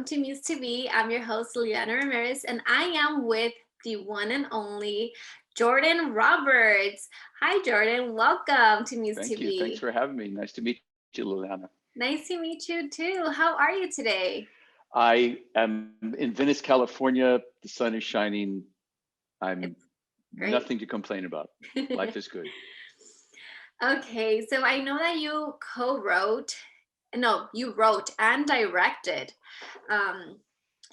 welcome to MUSE TV. I'm your host, Liliana Ramirez, and I am with the one and only Jordan Roberts. Hi, Jordan. Welcome to MUSE Thank TV. you. Thanks for having me. Nice to meet you, Liliana. Nice to meet you too. How are you today? I am in Venice, California. The sun is shining. I'm Great. nothing to complain about. Life is good. Okay, so I know that you you wrote and directed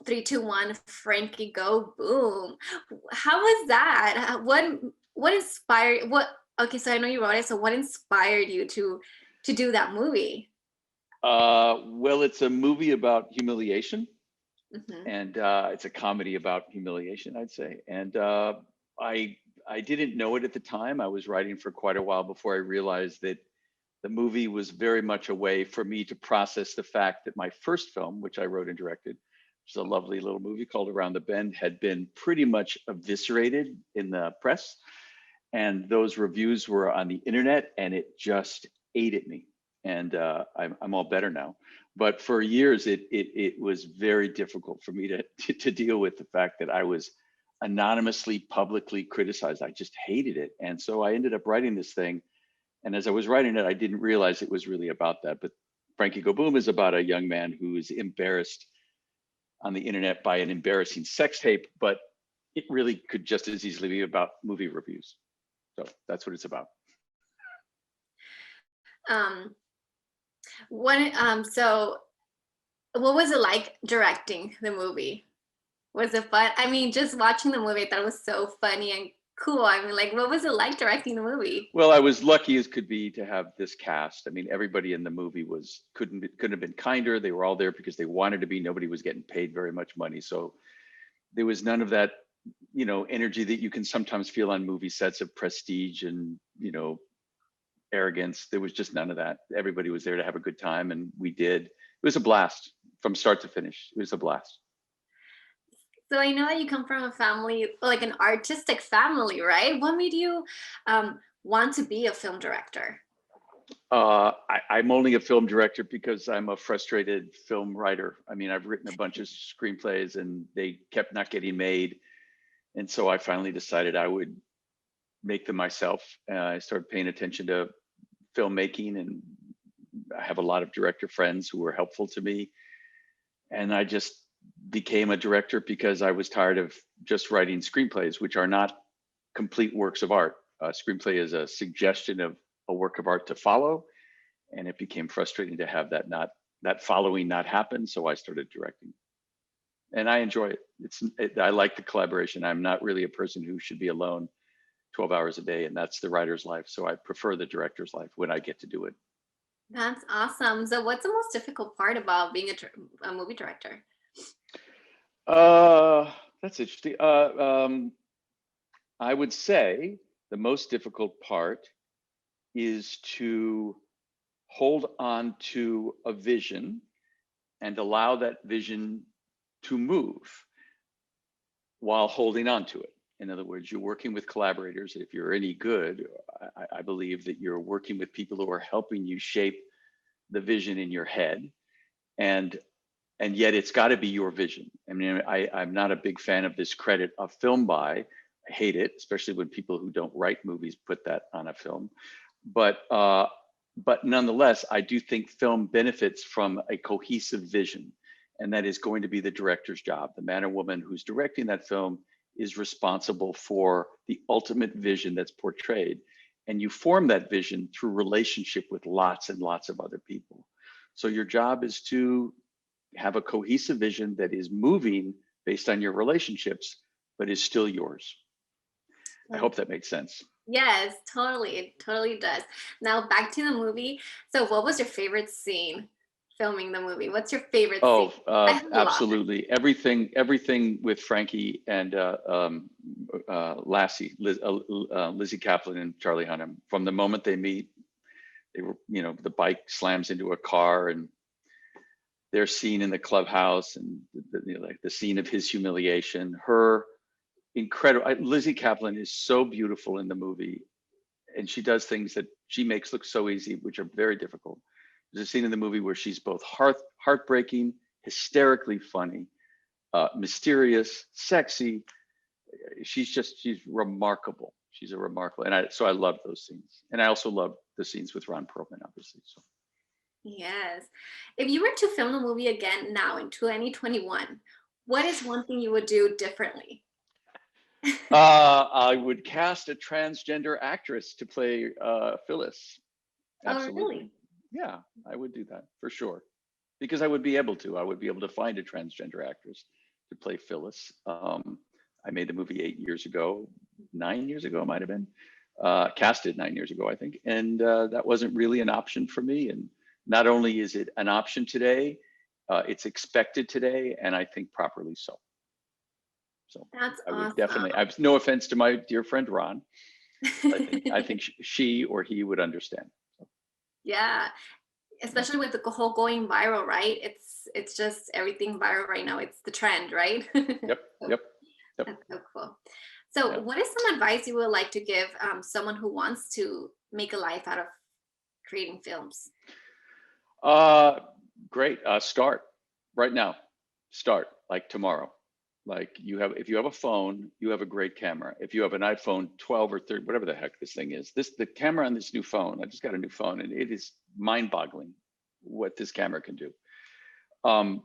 3, 2, 1, Frankie Go Boom. How was that? What inspired okay, so I know you wrote it, so what inspired you to do that movie? Well, it's a movie about humiliation, Hmm. and it's a comedy about humiliation, I'd say. And I didn't know it at the time. I was writing for quite a while before I realized that the movie was very much a way for me to process the fact that my first film, which I wrote and directed, which is a lovely little movie called Around the Bend, had been pretty much eviscerated in the press. And those reviews were on the internet, and it just ate at me. And I'm all better now. But for years, it was very difficult for me to deal with the fact that I was anonymously, publicly criticized. I just hated it. And so I ended up writing this thing. And as I was writing it, I didn't realize it was really about that. But Frankie Go Boom is about a young man who is embarrassed on the internet by an embarrassing sex tape, but it really could just as easily be about movie reviews. So that's what it's about. So what was it like directing the movie? Was it fun? I mean, just watching the movie, I thought it was so funny and cool. I mean, like, what was it like directing the movie? Well, I was lucky as could be to have this cast. I mean, everybody in the movie couldn't have been kinder. They were all there because they wanted to be. Nobody was getting paid very much money, so there was none of that, energy that you can sometimes feel on movie sets of prestige and arrogance. There was just none of that. Everybody was there to have a good time, and we did. It was a blast from start to finish. It was a blast. So I know that you come from a family, like an artistic family, right? What made you want to be a film director? I'm only a film director because I'm a frustrated film writer. I mean, I've written a bunch of screenplays and they kept not getting made. And so I finally decided I would make them myself. I started paying attention to filmmaking, and I have a lot of director friends who were helpful to me. And I just became a director because I was tired of just writing screenplays, which are not complete works of art. A screenplay is a suggestion of a work of art to follow, and it became frustrating to have that following not happen. So I started directing, and I enjoy it. I like the collaboration. I'm not really a person who should be alone 12 hours a day, and that's the writer's life. So I prefer the director's life when I get to do it. That's awesome. So what's the most difficult part about being a movie director? That's interesting. I would say the most difficult part is to hold on to a vision and allow that vision to move while holding on to it. In other words, you're working with collaborators. If you're any good, I believe that you're working with people who are helping you shape the vision in your head. And yet it's got to be your vision. I mean, I'm not a big fan of this credit of film by. I hate it, especially when people who don't write movies put that on a film. But nonetheless, I do think film benefits from a cohesive vision, and that is going to be the director's job. The man or woman who's directing that film is responsible for the ultimate vision that's portrayed. And you form that vision through relationship with lots and lots of other people. So your job is to have a cohesive vision that is moving based on your relationships, but is still yours. I hope that makes sense. Yes, totally. It totally does. Now back to the movie. So what was your favorite scene filming the movie? What's your favorite scene? Absolutely. Everything with Frankie and Lassie, Lizzie Kaplan and Charlie Hunnam. From the moment they meet, they were, the bike slams into a car, and their scene in the clubhouse, and the scene of his humiliation. Her incredible. Lizzie Kaplan is so beautiful in the movie, and she does things that she makes look so easy, which are very difficult. There's a scene in the movie where she's both heartbreaking hysterically funny, mysterious, sexy. She's remarkable. She's a remarkable, and so I love those scenes, and I also love the scenes with Ron Perlman, obviously. So Yes. If you were to film the movie again now in 2021, what is one thing you would do differently? I would cast a transgender actress to play Phyllis. Oh, Absolutely. really? Yeah, I would do that for sure. Because I would be able to. I would be able to find a transgender actress to play Phyllis. I made the movie 8 years ago, 9 years ago, it might have been. Cast it 9 years ago, I think. And that wasn't really an option for me. And not only is it an option today, it's expected today, and I think properly so. So That's I would awesome. definitely, I've no offense to my dear friend Ron. I think she or he would understand. Yeah, Yeah. especially with the whole going viral, right? It's just everything viral right now. It's the trend, right? Yep. So Yep. Yep. that's so cool. So, Yeah. what is some advice you would like to give someone who wants to make a life out of creating films? Uh, Great. Start right now. Start like tomorrow. Like if you have a phone, you have a great camera. If you have an iPhone 12 or 13, whatever the heck this thing is, the camera on this new phone, I just got a new phone, and it is mind-boggling what this camera can do. Um,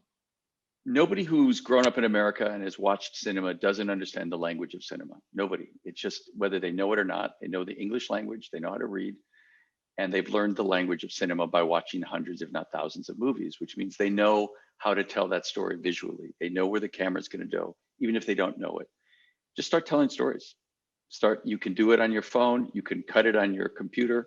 Nobody who's grown up in America and has watched cinema doesn't understand the language of cinema. Nobody. It's just whether they know it or not, they know the English language, they know how to read, and they've learned the language of cinema by watching hundreds, if not thousands, of movies, which means they know how to tell that story visually. They know where the camera's going to go, even if they don't know it. Just start telling stories. You can do it on your phone, you can cut it on your computer.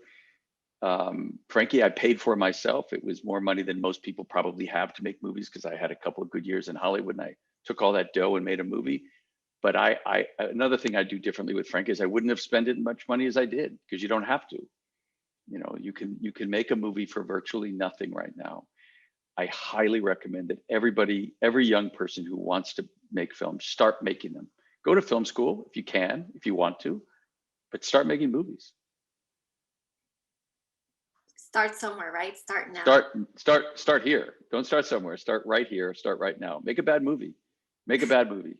Frankie, I paid for myself. It was more money than most people probably have to make movies, because I had a couple of good years in Hollywood and I took all that dough and made a movie. But another thing I do differently with Frankie is I wouldn't have spent as much money as I did, because you don't have to. You can make a movie for virtually nothing right now. I highly recommend that every young person who wants to make films, start making them. Go to film school if you can, if you want to, but start making movies. Start somewhere, right? Start now. Start here. Don't start somewhere. Start right here. Start right now. Make a bad movie. Make a bad movie.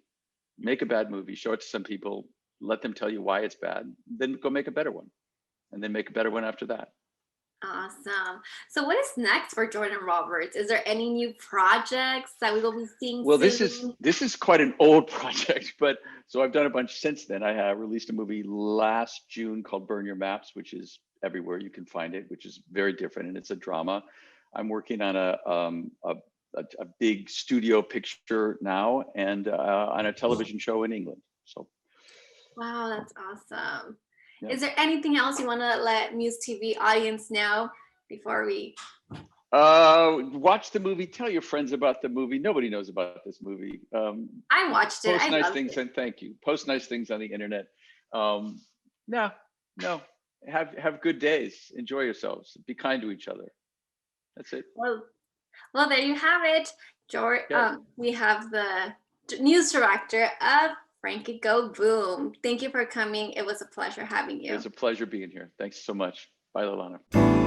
Make a bad movie. Show it to some people. Let them tell you why it's bad. Then go make a better one, and then make a better one after that. Awesome. So, what is next for Jordan Roberts? Is there any new projects that we will be seeing Well, soon? this is quite an old project, but so I've done a bunch since then. I have released a movie last June called Burn Your Maps, which is everywhere you can find it, which is very different, and it's a drama. I'm working on a big studio picture now, and on a television show in England. So, Wow, that's awesome. yeah. Is there anything else you want to let MUSE TV audience know before we? Watch the movie. Tell your friends about the movie. Nobody knows about this movie. I watched it. Post I nice loved things it. and thank you. Post nice things on the internet. No, no. Have good days. Enjoy yourselves. Be kind to each other. That's it. Well, there you have it. George, Okay. we have the news director of Frankie Go Boom. Thank you for coming. It was a pleasure having It you. was a pleasure being here. Thanks so much. Bye, Liliana.